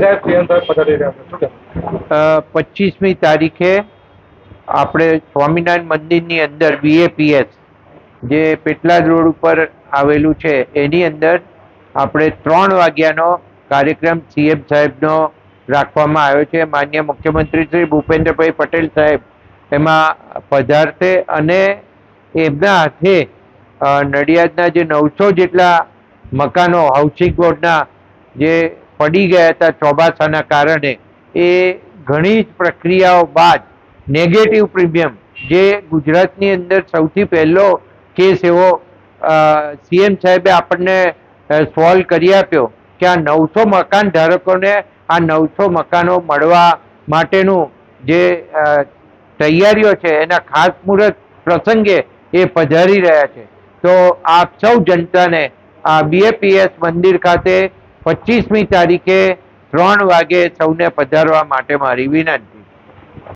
25મી તારીખે આપણે સ્વામિનારાયણ મંદિરની અંદર BAPS જે પેટલાદ રોડ ઉપર આવેલું છે એની અંદર આપણે 3 વાગ્યાનો કાર્યક્રમ CM સાહેબનો રાખવામાં આવ્યો છે. માનનીય મુખ્યમંત્રી શ્રી ભૂપેન્દ્રભાઈ પટેલ સાહેબ એમાં પધારશે અને એમના હાથે નડિયાદના જે 900 જેટલા મકાનો હાઉસિંગ બોર્ડના જે પડી ગયા હતા ચોમાસાના કારણે એ ઘણી જ પ્રક્રિયાઓ બાદ નેગેટિવ પ્રીમિયમ જે ગુજરાતની અંદર સૌથી પહેલો કેસ એવો CM સાહેબે આપણને સોલ્વ કરી આપ્યો કે આ 900 મકાન ધારકોને આ 900 મકાનો મળવા માટેનું જે તૈયારીઓ છે એના ખાસ મુહૂર્ત પ્રસંગે એ પધારી રહ્યા છે. તો આપ સૌ જનતાને આ BAPS મંદિર ખાતે 25મી તારીખે 3 વાગે સૌને પધારવા માટે મારી વિનંતી.